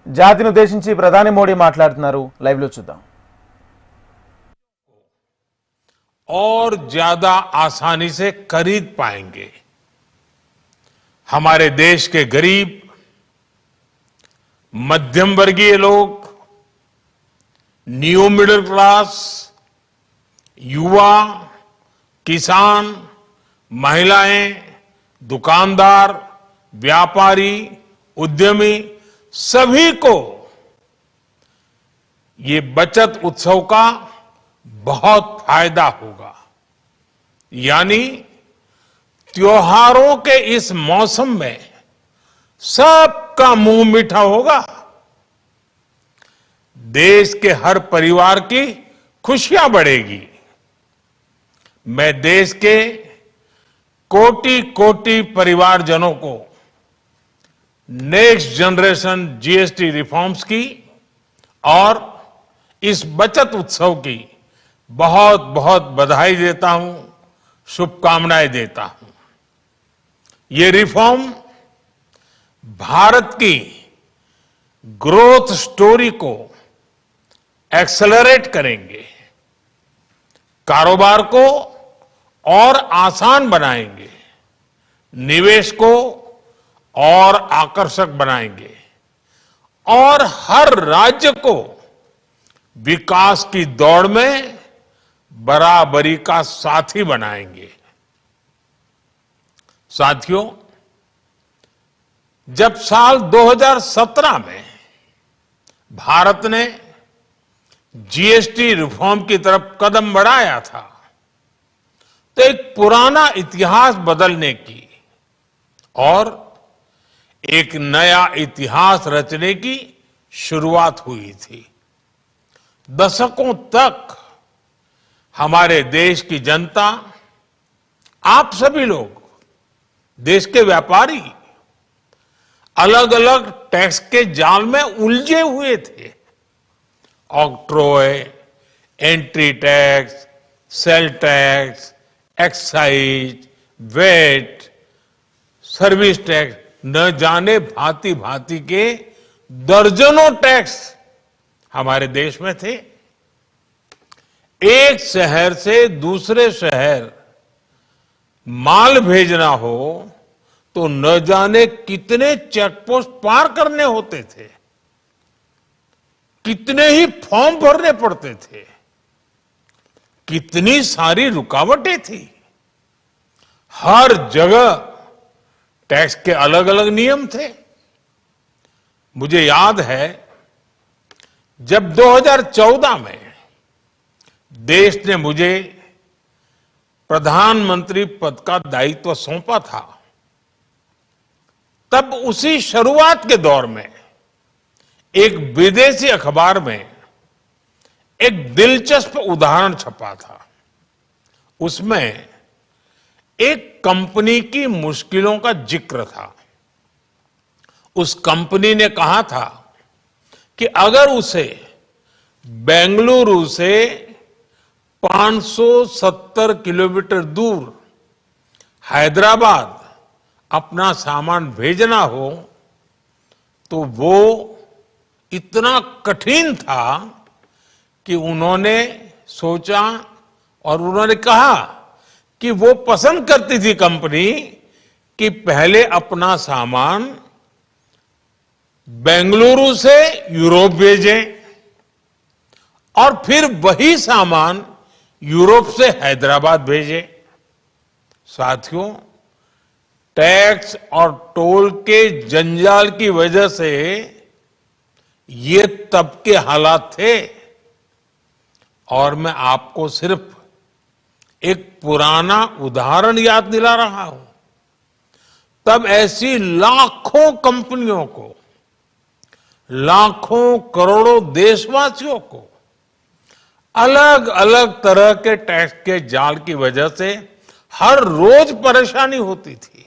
జాతిని ఉద్దేశించి ప్రధాని మోడీ మాట్లాడుతున్నారు. లైవ్ లో చూద్దాం. और ज्यादा आसानी से खरीद पाएंगे। हमारे देश के गरीब, मध्यम वर्गीय लोग, न्यू मिडिल क्लास, युवा, किसान, महिलाएं, दुकानदार, व्यापारी, उद्यमी, सभी को ये बचत उत्सव का बहुत फायदा होगा। यानी त्योहारों के इस मौसम में सबका मुंह मीठा होगा। देश के हर परिवार की खुशियां बढ़ेगी। मैं देश के कोटि कोटि परिवारजनों को नेक्स्ट जनरेशन जीएसटी रिफॉर्म्स की और इस बचत उत्सव की बहुत बहुत बधाई देता हूं, शुभकामनाएं देता हूं। ये रिफॉर्म भारत की ग्रोथ स्टोरी को एक्सेलरेट करेंगे, कारोबार को और आसान बनाएंगे, निवेश को और आकर्षक बनाएंगे और हर राज्य को विकास की दौड़ में बराबरी का साथी बनाएंगे। साथियों, जब साल 2017 में भारत ने जीएसटी रिफॉर्म की तरफ कदम बढ़ाया था, तो एक पुराना इतिहास बदलने की और एक नया इतिहास रचने की शुरुआत हुई थी। दशकों तक हमारे देश की जनता, आप सभी लोग, देश के व्यापारी अलग अलग टैक्स के जाल में उलझे हुए थे। Octroi, entry tax, sale tax, excise, VAT, service tax, न जाने भांति भांति के दर्जनों टैक्स हमारे देश में थे। एक शहर से दूसरे शहर माल भेजना हो तो न जाने कितने चेकपोस्ट पार करने होते थे, कितने ही फॉर्म भरने पड़ते थे, कितनी सारी रुकावटें थी। हर जगह टैक्स के अलग अलग नियम थे। मुझे याद है जब 2014 में देश ने मुझे प्रधानमंत्री पद का दायित्व सौंपा था, तब उसी शुरुआत के दौर में एक विदेशी अखबार में एक दिलचस्प उदाहरण छपा था। उसमें एक कंपनी की मुश्किलों का जिक्र था। उस कंपनी ने कहा था कि अगर उसे बेंगलुरु से 570 किलोमीटर दूर हैदराबाद अपना सामान भेजना हो तो वो इतना कठिन था कि उन्होंने सोचा और उन्होंने कहा कि वो पसंद करती थी कंपनी कि पहले अपना सामान बेंगलुरु से यूरोप भेजें और फिर वही सामान यूरोप से हैदराबाद भेजे। साथियों, टैक्स और टोल के जंजाल की वजह से ये तब के हालात थे और मैं आपको सिर्फ एक पुराना उदाहरण याद दिला रहा हूं। तब ऐसी लाखों कंपनियों को, लाखों करोड़ों देशवासियों को अलग अलग तरह के टैक्स के जाल की वजह से हर रोज परेशानी होती थी।